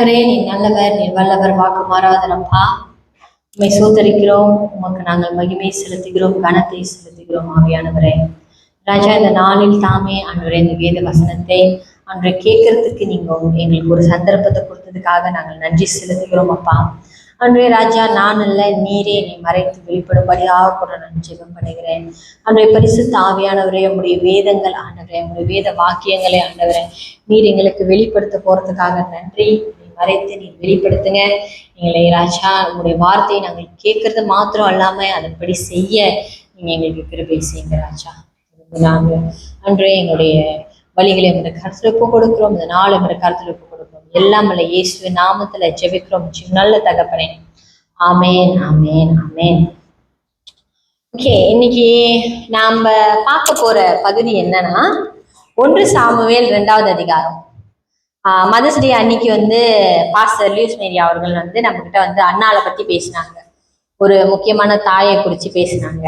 ஆண்டவரே, நீ நல்லவர், நீ வல்லவர், வாக்கு மாறாதரப்பா. உண்மை சோதரிக்கிறோம், உமக்கு நாங்கள் மகிமை செலுத்துகிறோம், கனத்தை செலுத்துகிறோம். ஆவியானவரே ராஜா, இந்த நாளில் தாமே ஆண்டவரே இந்த வேத வசனத்தை அன்றை கேட்கறதுக்கு நீங்க எங்களுக்கு ஒரு சந்தர்ப்பத்தை கொடுத்ததுக்காக நாங்கள் நன்றி செலுத்துகிறோம் அப்பா. அன்றைய ராஜா, நான் அல்ல நீரே நீ மறைத்து வெளிப்படும்படியாக கூட நான் ஜெபம் பண்ணுகிறேன். அன்றைய பரிசுத்த ஆவியானவரே, உங்களுடைய வேதங்கள் ஆண்டவரே, உங்களுடைய வேத வாக்கியங்களை ஆண்டவரே நீர் எங்களுக்கு வெளிப்படுத்த போறதுக்காக நன்றி. நீ மறைத்து நீ வெளிப்படுத்துங்க எங்களை ராஜா. உங்களுடைய வார்த்தையை நாங்கள் கேட்கறது மாத்திரம் அல்லாம அதன்படி செய்ய நீங்க எங்களுக்கு கிருபை செய்யுங்க ராஜா. நாங்கள் அன்றைய எங்களுடைய வழிகளை எங்களுடைய கருத்துல ஒப்பு கொடுக்கிறோம். இந்த நாள் எங்களுடைய கருத்துல ஒப்பு கொடுக்கிறோம். எல்லாம் அல்ல இயேசு நாமத்துல ஜெபிக்கிறோம் நல்ல தகப்பனே. ஆமேன், ஆமேன், ஆமேன். ஓகே, இன்னைக்கு நாம பார்க்க போற பகுதி என்னன்னா 1 சாமுவேல் 2வது அதிகாரம். மதர்ஸ் டே அன்னைக்கு பாஸ்டர் லூயிஸ் மேரி அவர்கள் நம்ம கிட்ட அண்ணாவை பத்தி பேசினாங்க. ஒரு முக்கியமான தாயை குறிச்சு பேசினாங்க.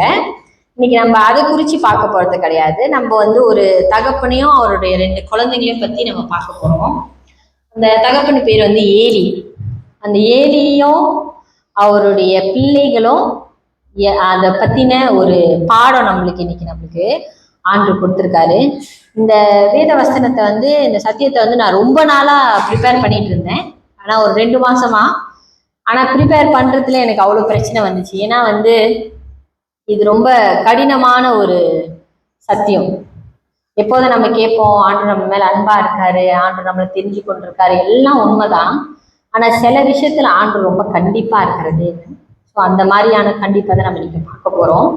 இன்னைக்கு நம்ம அதை குறிச்சு பார்க்க போறது கிடையாது. நம்ம ஒரு தகப்பனையும் அவருடைய 2 குழந்தைங்களையும் பத்தி நம்ம பார்க்க போறோம். அந்த தகப்பன் பேர் ஏலி. அந்த ஏலியும் அவருடைய பிள்ளைகளும் அதை பத்தின ஒரு பாடம் நம்மளுக்கு ஆண்டு கொடுத்துருக்காரு. இந்த வேத வசனத்தை இந்த சத்தியத்தை நான் ரொம்ப நாளா ப்ரிப்பேர் பண்ணிட்டு இருந்தேன். ஆனா ஒரு 2 மாசமா. ஆனா ப்ரிப்பேர் பண்றதுல எனக்கு அவ்வளவு பிரச்சனை வந்துச்சு. ஏன்னா இது ரொம்ப கடினமான ஒரு சத்தியம். எப்போதும் நம்ம கேட்போம், ஆண்டு நம்ம மேல அன்பா இருக்காரு, ஆண்டு நம்மளை தெரிஞ்சு கொண்டிருக்காரு, எல்லாம் உண்மைதான். ஆனா சில விஷயத்துல ஆண்டு ரொம்ப கண்டிப்பா இருக்கிறது. ஸோ அந்த மாதிரியான கண்டிப்பை தான் நம்ம இன்னைக்கு பார்க்க போறோம்.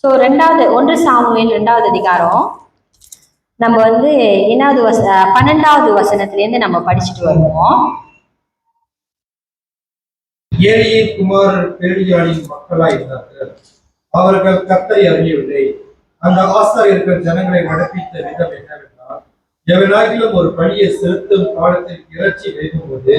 ஸோ 1 சாமுவேல் 2வது அதிகாரம் நம்ம 12வது வசனத்திலேருந்து நம்ம படிச்சுட்டு வருவோம். ஏலியின் குமாரர் பேலியாளின் மக்களாய் இருந்தார்கள். அவர்கள் கர்த்தரை அறியவில்லை. அந்த ஆசாரியர்கள் ஜனங்களை நடப்பித்த விதம் என்னவென்றால், எவனாகிலும் ஒரு பலியை செலுத்தும் காலத்தில் இறைச்சி வைக்கும்போது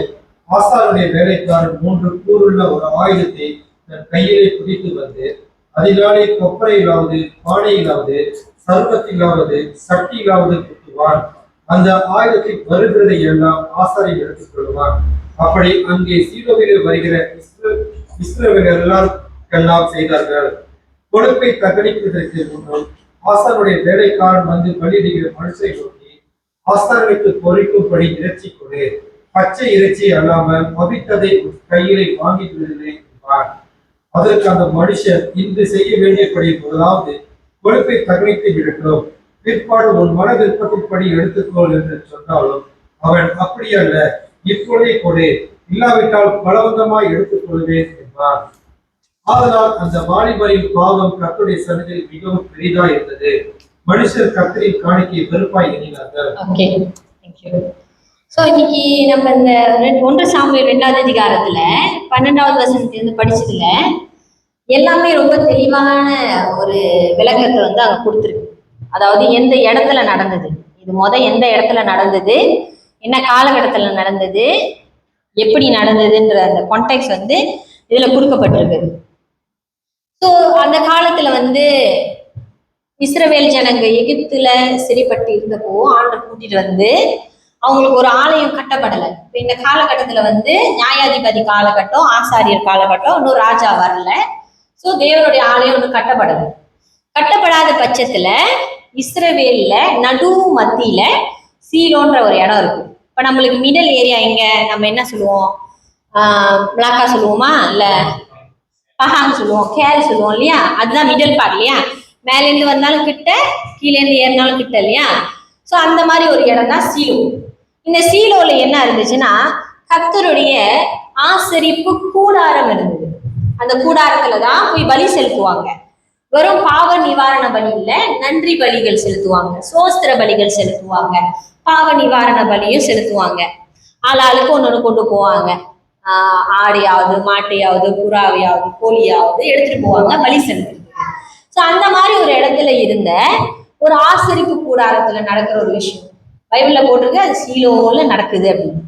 ஆசாருடைய வேலைக்காரன் 3 கூறுள்ள ஒரு ஆயுதத்தை தன் கையிலே பிடித்து அதினாலே கொப்பரையிலாவது பானையிலாவது சர்வத்திலாவது சட்டியிலாவது குத்துவான். அந்த ஆயுதத்தை வருகிறதை எல்லாம் ஆசாரியை எடுத்துக் கொள்வான். அப்படி அங்கே சீலோவிலே வருகிற இஸ்ரவேலர் எல்லாருக்கெல்லாம் செய்தார்கள். கொழுப்பை தகனிப்பதற்கு முன்னும் ஆசாருடைய வேலைக்காரன் பலியிடுகிற மனுஷை நோக்கி, ஆசாரனுக்கு பொறிக்கும்படி இறைச்சி கொடு, பச்சை இறைச்சி அல்லாமல் பவித்ததை கையிலே வாங்கிட்டு என்பார். அதற்கு அந்த மனுஷன், இன்று செய்ய வேண்டியபடி முதலாவது கொழுப்பை தகனித்து விடட்டும், பிற்பாடு உன் மன விருப்பத்தின்படி எடுத்துக்கொள் என்று சொன்னாலும் அவன் அப்படியல்ல, இப்பொழுதே கொடு, இல்லாவிட்டால் பலவந்தமாய் எடுத்துக்கொள்வேன் என்பார். ஆதலால் அந்த வாலிபரின் பாவம் கர்த்தருடைய சன்னதியில் மிகவும் பெரிதா இருந்தது. மனுஷர் கர்த்தரின் காணிக்கையை வெறுப்பாய் எண்ணினார்கள். சோ இன்னைக்கு நம்ம இந்த 1 சாமுவேல் 2வது அதிகாரத்துல 12வது வசனத்திலிருந்து படிச்சதுல எல்லாமே ரொம்ப தெளிவான ஒரு விளக்கத்தை அங்க கொடுத்துருக்கு. அதாவது எந்த இடத்துல நடந்தது, இது எந்த இடத்துல நடந்தது, என்ன காலகட்டத்துல நடந்தது, எப்படி நடந்ததுன்ற அந்த கான்டெக்ட் இதுல கொடுக்கப்பட்டிருக்கு. ஸோ அந்த காலத்துல இஸ்ரவேல் ஜனங்க எகிப்துல சிறைப்பட்டு இருந்தப்போ ஆண்டவர் கூட்டிட்டு அவங்களுக்கு ஒரு ஆலயம் கட்டப்படலை. இப்போ இந்த காலகட்டத்துல நியாயாதிபதி காலகட்டம், ஆசாரியர் காலகட்டம், இன்னும் ராஜா வரல. ஸோ தேவனுடைய ஆலயம் ஒன்று கட்டப்படலை. கட்டப்படாத பட்சத்துல இஸ்ரவேல்ல நடு மத்தியில சீலோன்ற ஒரு இடம் இருக்கு. இப்ப நம்மளுக்கு மிடில் ஏரியா எங்க நம்ம என்ன சொல்லுவோம், பிளாக்கா சொல்லுவோமா, இல்ல பஹாங் சொல்லுவோம், கேல் சொல்லுவோம் இல்லையா, அதுதான் மிடில் பார்ட் இல்லையா. மேலேருந்து வந்தாலும் கிட்ட, கீழேருந்து ஏறினாலும் கிட்ட இல்லையா. ஸோ அந்த மாதிரி ஒரு இடம் தான் சீலோ. இந்த சீலோல என்ன இருந்துச்சுன்னா கர்த்தருடைய ஆசரிப்பு கூடாரம் இருந்தது. அந்த கூடாரத்துலதான் போய் பலி செலுத்துவாங்க. வெறும் பாவ நிவாரண பலி இல்ல, நன்றி பலிகள் செலுத்துவாங்க, சோஸ்திர பலிகள் செலுத்துவாங்க, பாவ நிவாரண பலியும் செலுத்துவாங்க. ஆளாளுக்கு ஒன்னொன்னு கொண்டு போவாங்க. ஆடையாவது, மாட்டையாவது, புறாவையாவது, கோழியாவது எடுத்துட்டு போவாங்க பலி செலுத்துறதுக்கு. ஸோ அந்த மாதிரி ஒரு இடத்துல இருந்த ஒரு ஆசரிப்பு கூடாரத்துல நடக்கிற ஒரு விஷயம் பைபிள்ல போட்டிருக்கு. அது சீலோல நடக்குது அப்படின்னு.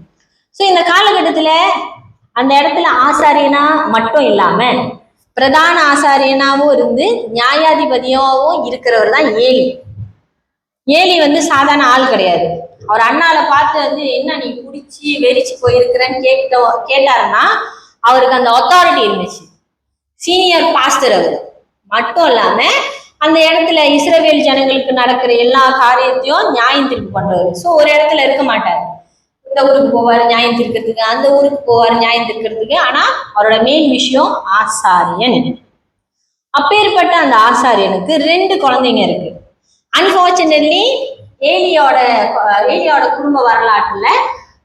ஸோ இந்த காலகட்டத்துல அந்த இடத்துல ஆசாரியனா மட்டும் இல்லாம பிரதான ஆசாரியனாவும் இருந்து நியாயாதிபதியாவும் இருக்கிறவர் தான் ஏலி. ஏலி சாதாரண ஆள் கிடையாது. அவர் அண்ணால பார்த்து வந்து என்ன நீ குடிச்சு வெறிச்சு போயிருக்கிறன்னு கேட்டாருன்னா அவருக்கு அந்த அத்தாரிட்டி இருந்துச்சு. சீனியர் பாஸ்டர் அவர் மட்டும் இல்லாம அந்த இடத்துல இஸ்ரவேல் ஜனங்களுக்கு நடக்கிற எல்லா காரியத்தையும் நியாயம் தீர்ப்பு பண்றவர். ஸோ ஒரு இடத்துல இருக்க மாட்டார். இந்த ஊருக்கு போவார் நியாயம் தீர்க்கிறதுக்கு, அந்த ஊருக்கு போவார் நியாயம் தீர்க்கிறதுக்கு. ஆனா அவரோட மெயின் விஷயம் ஆசாரியன். அப்பேற்பட்ட அந்த ஆசாரியனுக்கு 2 குழந்தைங்க இருக்கு. அன்பார்ச்சுனேட்லி ஏலியோட குடும்ப வரலாற்றுல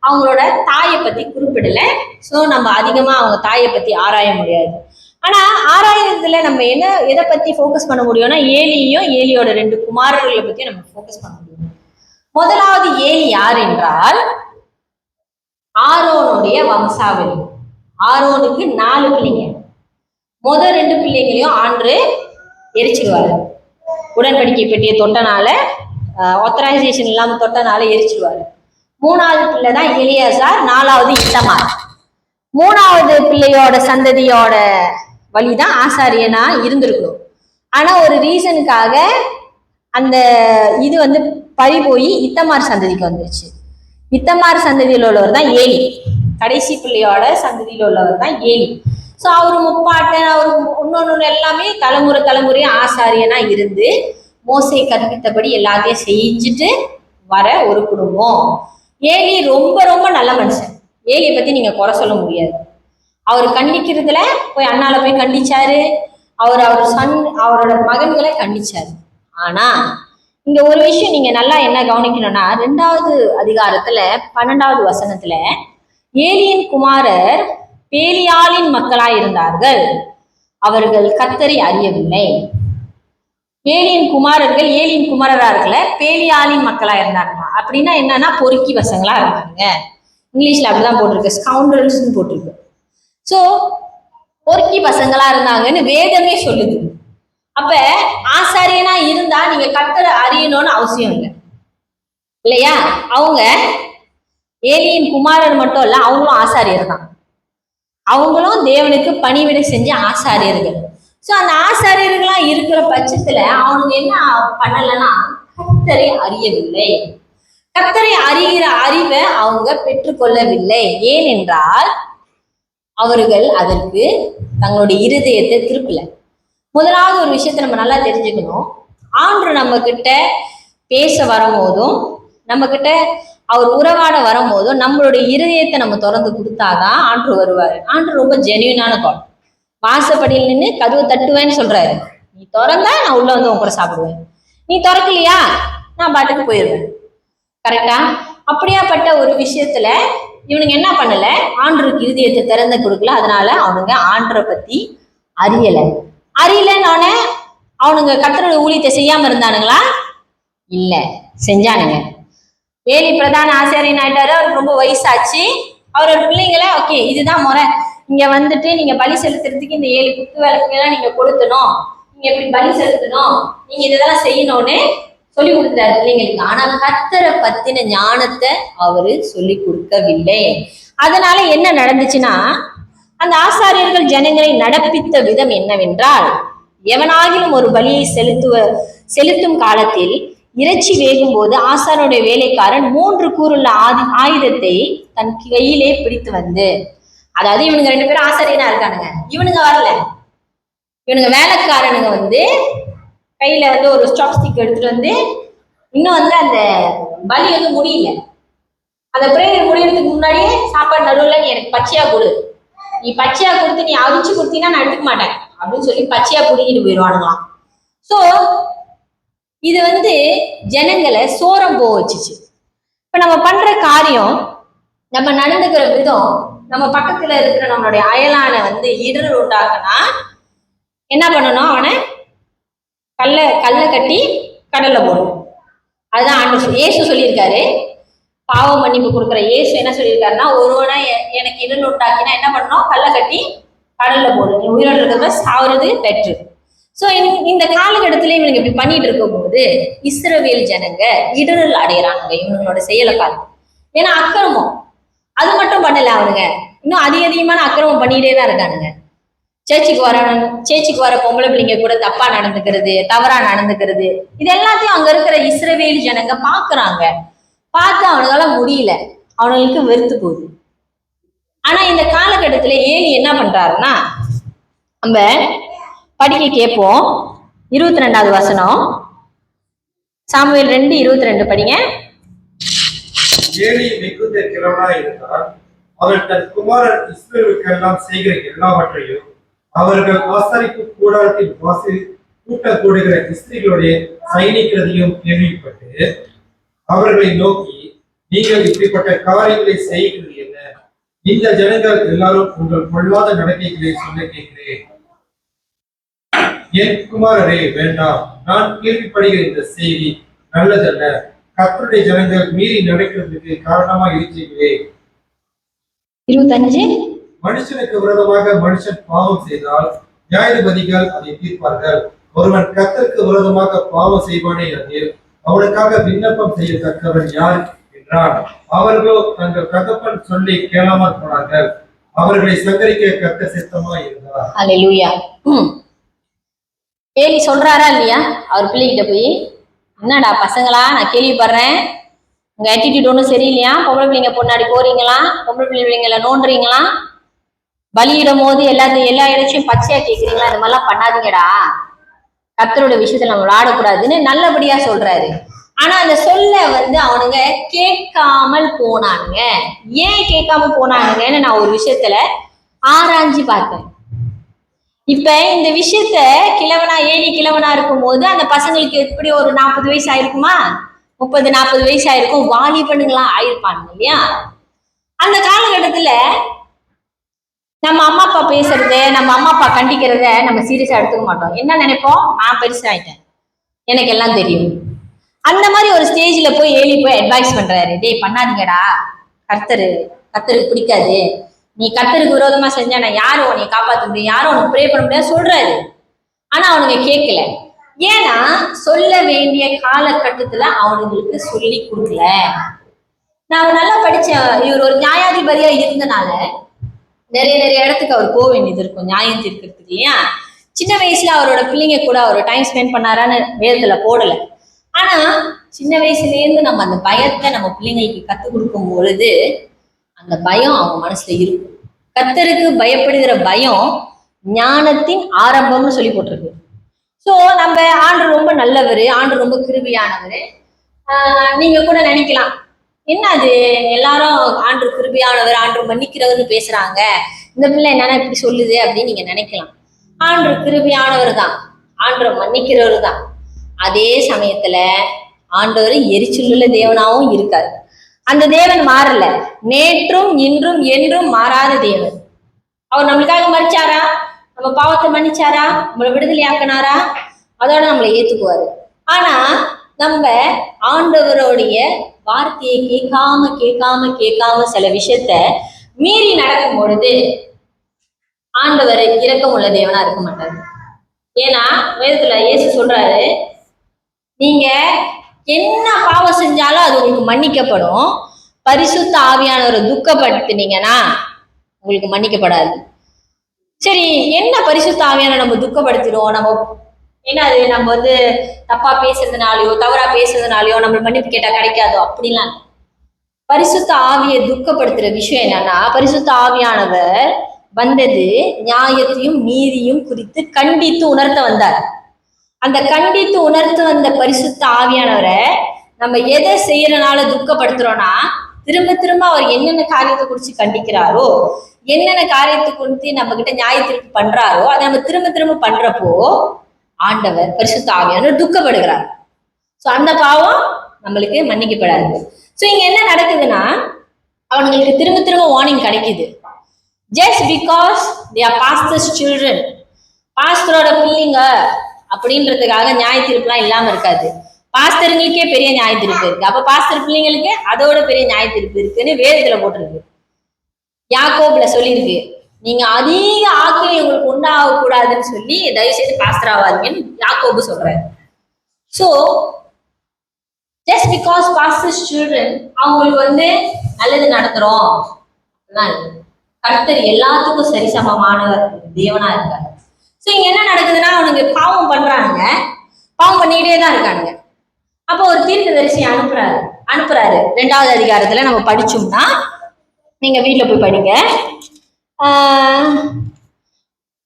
அவங்களோட தாயை பத்தி குறிப்பிடல. ஸோ நம்ம அதிகமா அவங்க தாயை பத்தி ஆராய முடியாது. ஆனா ஆராயறதுல நம்ம எதை பத்தி ஃபோக்கஸ் பண்ண முடியும்னா ஏலியோட 2 குமாரர்களை பத்தி நம்ம ஃபோக்கஸ் பண்ண முடியும். முதலாவது ஏலி யார் என்றால் ஆரோனுடைய வம்சாவளி. ஆரோனுக்கு 4 பிள்ளைங்க. முதல் 2 பிள்ளைங்களையும் ஆண்டு எரிச்சிடுவாரு. உடன்படிக்கை பெட்டியை தொட்டனால, ஆத்தரைசேஷன் இல்லாம தொட்டனால எரிச்சிடுவாரு. 3வது பிள்ளை தான் எலியாசார், 4வது இத்தமார். 3வது பிள்ளையோட சந்ததியோட வழிதான் ஆசாரியனா இருந்திருக்கணும். ஆனா ஒரு ரீசனுக்காக அந்த இது வந்து பறி போய் இத்தமார் சந்ததிக்கு வந்துருச்சு. இத்தமார் சந்ததியில் உள்ளவர் தான் ஏலி. கடைசி பிள்ளையோட சந்ததியில் உள்ளவர் தான் ஏலி. ஸோ அவரு முப்பாட்டன், அவரு இன்னொன்னு எல்லாமே தலைமுறையா ஆசாரியனா இருந்து மோசே கற்பித்தபடி எல்லாத்தையும் செஞ்சுட்டு வர ஒரு குடும்பம். ஏலி ரொம்ப ரொம்ப நல்ல மனுஷன். ஏலியை பத்தி நீங்க குறை சொல்ல முடியாது. அவர் கண்டிக்கிறதுல போய் அண்ணால போய் கண்டிச்சாரு. அவரோட மகன்களை கண்டிச்சாரு. ஆனா இங்க ஒரு விஷயம் நீங்க நல்லா என்ன கவனிக்கணும்னா, 2வது அதிகாரத்துல 12வது வசனத்துல ஏலியின் குமாரர் பேலியாளின் மக்களாயிருந்தார்கள், அவர்கள் கர்த்தரை அறியவில்லை. ஏலியின் குமாரரா இருக்கல, பேலியாளின் மக்களா இருந்தாங்க. அப்படின்னா என்னன்னா பொறுக்கி பசங்களா இருந்தாங்க. இங்கிலீஷ்ல அப்படிதான் போட்டிருக்கு, ஸ்கவுண்டல்ஸ்னு போட்டிருக்கு. ஸோ பொறுக்கி பசங்களா இருந்தாங்கன்னு வேதமே சொல்லுது. அப்ப ஆசாரியனா இருந்தா நீங்க கர்த்தரை அறியணும்னு அவசியம் இல்லை இல்லையா? அவங்க ஏலியின் குமாரர் மட்டும் இல்ல, அவங்களும் ஆசாரியர் தான். அவங்களும் தேவனுக்கு பணிவிடை செஞ்ச ஆசாரியர்கள். ஸோ அந்த ஆசாரியர்களா இருக்கிற பட்சத்துல அவங்க என்ன பண்ணலைன்னா கர்த்தரை அறியவில்லை. கர்த்தரை அறிகிற அறிவை அவங்க பெற்றுக்கொள்ளவில்லை. ஏனென்றால் அவர்கள் அதற்கு தங்களுடைய இருதயத்தை திருப்பல. முதலாவது ஒரு விஷயத்த நம்ம நல்லா தெரிஞ்சுக்கணும். ஆண்டு நம்ம கிட்ட பேச வரும்போதும், நம்ம கிட்ட அவர் உறவாட வரும்போதும் நம்மளுடைய இருதயத்தை நம்ம திறந்து கொடுத்தாதான் ஆண்டு வருவாரு. ஆண்டு ரொம்ப ஜென்யூனான கால். வாசப்படியில் நின்று கதவு தட்டுவேன்னு சொல்றாரு. நீ திறந்தா நான் உள்ள வந்து உன் கூட சாப்பிடுவேன், நீ திறக்கலையா நான் பாட்டுக்கு போயிடுவேன். கரெக்டா? அப்படியாப்பட்ட ஒரு விஷயத்துல இவனுங்க என்ன பண்ணல, ஆண்டருக்கு இருதயத்தை திறந்து கொடுக்கல. அதனால அவனுங்க ஆண்டரை பத்தி அறியலன்னு அவனுங்க கர்த்தரோட ஊழியத்தை செய்யாம இருந்தானுங்களா? இல்ல, செஞ்சானுங்க. ஏலி பிரதான ஆசாரியன் ஆயிட்டாரு. அவருக்கு ரொம்ப வயசாச்சு. அவரோட பிள்ளைங்களை ஓகே இதுதான் முறை, இங்க வந்துட்டு நீங்க பலி செலுத்துறதுக்கு இந்த 7 குத்து விளக்குலாம் நீங்க கொளுத்தணும், நீங்க எப்படி பலி செலுத்தணும், நீங்க இதெல்லாம் செய்யணும்னு சொல்லி கொடுக்குறாரு பிள்ளைங்களுக்கு. ஆனா கர்த்தரை பத்தின ஞானத்தை அவரு சொல்லி கொடுக்கவில்லை. அதனால என்ன நடந்துச்சுன்னா, அந்த ஆசாரியர்கள் ஜனங்களை நடப்பித்த விதம் என்னவென்றால், எவனாகிலும் ஒரு பலியை செலுத்தும் காலத்தில் இறைச்சி வேகும் போது ஆசாரனுடைய வேலைக்காரன் 3 கூறுள்ள ஆயுதத்தை தன் கையிலே பிடித்து வந்து, அதாவது இவனுங்க 2 பேரும் ஆசாரியனா இருக்கானுங்க, இவனுங்க வரல, இவனுங்க வேலைக்காரனுங்க வந்து கையில வந்து ஒரு ஸ்டாப்ஸ்டிக் எடுத்துட்டு வந்து, இன்னும் வந்து அந்த பலி வந்து முடியல, அந்த பிரேயர் முடியறதுக்கு முன்னாடியே சாப்பாடு நடுவில் நீ எனக்கு பச்சையா கொடு, நீ பச்சையா கொடுத்து நீ அவிச்சு கொடுத்தீங்கன்னா நான் எடுத்துக்க மாட்டேன் அப்படின்னு சொல்லி பச்சையா குடிக்கிட்டு போயிடுவானுங்களாம். ஸோ இது வந்து ஜனங்களை சோரம் போக வச்சுச்சு. இப்ப நம்ம பண்ற காரியம், நம்ம நடந்துக்கிற விதம், நம்ம பக்கத்துல இருக்கிற நம்மளுடைய அயலான வந்து இடர் உண்டாக்குனா என்ன பண்ணணும், அவனை கல்லை கட்டி கடல்ல போடணும். அதுதான் ஆண்டு இயேசு சொல்லியிருக்காரு. பாவம் மன்னிப்பு கொடுக்குற இயேசு என்ன சொல்லியிருக்காருன்னா, ஒருவனை எனக்கு இடர் உண்டாக்கினா என்ன பண்ணணும், கல்லை கட்டி கடல்ல போடணும், நீ உயிரோடு இருக்கிறத சாவுறது பெற்று. ஸோ இந்த காலகட்டத்துல இவனுக்கு இப்படி பண்ணிட்டு இருக்கும் போது இஸ்ரவேல் ஜனங்க இடரல் அடைகிறானுங்க இவங்களோட செயலை பார்த்து. ஏன்னா அக்கிரமம் அது மட்டும் பண்ணல, அவனுங்க இன்னும் அதிகமான அக்கிரமம் பண்ணிட்டே தான் இருக்கானுங்க. சேர்ச்சிக்கு வர பொம்பளை பிள்ளைங்க கூட தப்பா நடந்துக்கிறது, தவறா நடந்துக்கிறது, இது எல்லாத்தையும் அங்க இருக்கிற இஸ்ரவேல் ஜனங்க பாக்குறாங்க. பார்த்து அவனுக்கால முடியல, அவனுக்கு வெறுத்து போகுது. ஆனா இந்த காலகட்டத்துல ஏலி என்ன பண்றாருன்னா, நம்ம படிக்க கேட்போம். 22வது வசனம், சாமுவேல் 2:22 படிங்க. ஏலி மிகுந்த கிழவனாய் இருந்தார். அவன் தன் குமாரன் இஸ்ரவேலுக்கெல்லாம் செய்கிற எல்லாவற்றையும் அவர்கள் ஆசாரிப்பு கூடாரத்தில் கூட்டம் கூடுகிற ஸ்திரீகளுடைய சைனிக்கிறதையும் கேள்விப்பட்டு அவர்களை நோக்கி, நீங்கள் இப்படிப்பட்ட காரியங்களை செய்கிறது என்ன? இந்த ஜனங்கள் எல்லாரும் உங்கள் பொல்லாத நடக்கைகளை சொல்ல கேட்கிறேன். என் குமாரரே, வேண்டாம். நான் கேள்விப்படுகிற இந்த செய்தி நல்லதல்ல. கர்த்தருடைய ஜனங்கள் மீறி நடக்கிறதுக்கு காரணமா இருக்கிறீர்களே. 25. மனுஷனுக்கு விரோதமாக மனுஷன் பாவம் செய்தால் நியாயாதிபதிகள் அதை தீர்ப்பார்கள். ஒருவன் கர்த்தருக்கு விரோதமாக பாவம் செய்வானே அதில் அவனுக்காக விண்ணப்பம் செய்யத்தக்கவன் யார் என்றான். அவர்களோ தங்கள் தகப்பன் சொல்லி கேளாமல் போனார்கள். அவர்களை சங்கரிக்க கர்த்தர் சித்தமாய் இருந்தார். அல்லேலூயா. ஏலி சொல்றாரா இல்லையா அவர் பிள்ளைகிட்ட போய், என்னடா பசங்களா, நான் கேள்விப்படுறேன், உங்க ஆட்டிடியூட் ஒன்றும் சரியில்லையா, பொம்பளை பிள்ளைங்க பொண்ணாடி போறீங்களா, பொம்பளை பிள்ளைங்களை நோண்டுறீங்களா, பலியிடும் போது எல்லா இடத்தையும் பச்சையா கேட்குறீங்களா, இந்த மாதிரிலாம் பண்ணாதீங்கடா, கர்த்தரோட விஷயத்துல நம்ம விளையாடக்கூடாதுன்னு நல்லபடியா சொல்றாரு. ஆனா அந்த சொல்ல அவனுங்க கேட்காமல் போனானுங்க. ஏன் கேட்காம போனானுங்கன்னு நான் ஒரு விஷயத்துல ஆராய்ஞ்சு பார்த்தேன். இப்ப இந்த விஷயத்த ஏலி கிழவனா இருக்கும் போது அந்த பசங்களுக்கு எப்படி ஒரு 40 வயசு ஆயிருக்குமா, 30-40 வயசு ஆயிருக்கும், வாலிபனுங்களா ஆயிருப்பானுங்க இல்லையா. அந்த காலகட்டத்துல நம்ம அம்மா அப்பா பேசுறத, நம்ம அம்மா அப்பா கண்டிக்கிறத நம்ம சீரியஸா எடுத்துக்க மாட்டோம். என்ன நினைப்போம், நான் பெருசாயிட்டேன், எனக்கு எல்லாம் தெரியும். அந்த மாதிரி ஒரு ஸ்டேஜ்ல போய் ஏலி போய் அட்வைஸ் பண்றாரு, டேய் பண்ணாதீங்கடா, கர்த்தருக்கு பிடிக்காது, நீ கர்த்தருக்கு விரோதமா செஞ்சா நான் யாரும் உன்னை காப்பாற்ற முடியும், யாரும் உனக்கு ப்ரே பண்ண முடியாது சொல்றாரு. ஆனா அவனுங்க கேட்கல. ஏன்னா சொல்ல வேண்டிய காலகட்டத்துல அவனுங்களுக்கு சொல்லி கொடுக்கல. நான் நல்லா படிச்சேன். இவர் ஒரு நியாயாதிபதியா இருந்தனால நிறைய இடத்துக்கு அவர் போக வேண்டியது இருக்கும், நியாயம் தீர்க்கிறதுக்கு இல்லையா. சின்ன வயசுல அவரோட பிள்ளைங்க கூட அவர் டைம் ஸ்பெண்ட் பண்ணாரான்னு வேதத்துல போடல. ஆனா சின்ன வயசுல இருந்து நம்ம அந்த பயத்தை நம்ம பிள்ளைங்களுக்கு கத்துக் கொடுக்கும் பொழுது அந்த பயம் அவங்க மனசுல இருக்கும். கர்த்தருக்கு பயப்படுகிற பயம் ஞானத்தின் ஆரம்பம்னு சொல்லி போட்டிருக்கு. சோ நம்ம ஆண்டு ரொம்ப நல்லவர், ஆண்டு ரொம்ப கிருபியானவர். நீங்க கூட நினைக்கலாம், என்ன அது எல்லாரும் ஆண்டு கிருபியானவர், ஆண்டு மன்னிக்கிறவர்னு பேசுறாங்க, இந்த பிள்ளை என்னன்னா இப்படி சொல்லுது அப்படின்னு நீங்க நினைக்கலாம். ஆண்டு கிருபியானவர் தான், ஆண்டு மன்னிக்கிறவர் தான். அதே சமயத்துல ஆண்டவர் எரிச்சலுள்ள தேவனாவும் இருக்காரு. அந்த தேவன் மாறல, நேற்றும் இன்றும் என்றும் மாறாத தேவன். அவர் நம்மளுக்காக மறிச்சாரா, நம்ம பாவத்தை மன்னிச்சாரா, நம்மளை விடுதலையாக்கினாரா, அதோட நம்மளை ஏத்துக்குவாரு. ஆனா நம்ம ஆண்டவருடைய வார்த்தையை கேட்காம சில விஷயத்த மீறி நடக்கும் பொழுது ஆண்டவர் இரக்கம் உள்ள தேவனா இருக்க மாட்டாரு. ஏன்னா வேதத்துல இயேசு சொல்றாரு, நீங்க என்ன பாவம் செஞ்சாலும் அது உங்களுக்கு மன்னிக்கப்படும், பரிசுத்த ஆவியானவரை துக்கப்படுத்தினீங்கன்னா உங்களுக்கு மன்னிக்கப்படாது. சரி, என்ன பரிசுத்த ஆவியான நம்ம துக்கப்படுத்திடுவோம், நம்ம என்ன அது நம்ம தப்பா பேசுறதுனாலயோ தவறா பேசுறதுனாலயோ நம்ம மன்னிப்பு கேட்டா கிடைக்காதோ அப்படிலாம். பரிசுத்த ஆவியை துக்கப்படுத்துற விஷயம் என்னன்னா, பரிசுத்த ஆவியானவர் வந்தது நியாயத்தையும் நீதியும் குறித்து கண்டித்து உணர்த்த வந்தார். அந்த கண்டித்து உணர்த்து வந்த பரிசுத்த ஆவியானவரை நம்ம எதை செய்யறதுனால துக்கப்படுத்துறோம்னா, திரும்ப அவர் என்னென்ன காரியத்தை குறிச்சு கண்டிக்கிறாரோ, என்னென்ன காரியத்தை குறித்து நம்ம கிட்ட நியாய தீர்ப்பு பண்றாரோ அதை நம்ம திரும்ப பண்றப்போ ஆண்டவர் பரிசுத்த ஆவியானவர் துக்கப்படுகிறார். சோ அந்த பாவம் நம்மளுக்கு மன்னிக்கப்படாது. சோ இங்க என்ன நடக்குதுன்னா, அவங்களுக்கு திரும்ப வார்னிங் கிடைக்குது. Just because they are pastors children, பாஸ்டரோட பிள்ளைங்க அப்படின்றதுக்காக நியாய தீர்ப்புலாம் இல்லாம இருக்காது. பாஸ்டருங்களுக்கே பெரிய நியாய தீர்ப்பு இருக்கு, அப்ப பாஸ்டர் பிள்ளைங்களுக்கு அதோட பெரிய நியாய தீர்ப்பு இருக்குன்னு வேதத்துல போட்டிருக்கு. யாக்கோபுல சொல்லியிருக்கு, நீங்க அதிக ஆக்கினை உங்களுக்கு உண்டாக கூடாதுன்னு சொல்லி தயவுசெய்து பாஸ்டர் ஆகாதீங்கன்னு யாக்கோபு சொல்றாரு. So just because pastors children அவங்களுக்கு நல்லது நடத்துறோம், கர்த்தர் எல்லாத்துக்கும் சரிசமமானவர் தேவனா இருக்காரு. சோ இங்க என்ன நடக்குதுன்னா, அவனுங்க பாவம் பண்றானுங்க, பாவம் பண்ணிக்கிட்டே தான் இருக்கானுங்க. அப்போ ஒரு தீர்க்கதரிசி அனுப்புறாரு 2வது அதிகாரத்துல நம்ம படிச்சோம்னா, நீங்க வீட்டுல போய் படிங்க.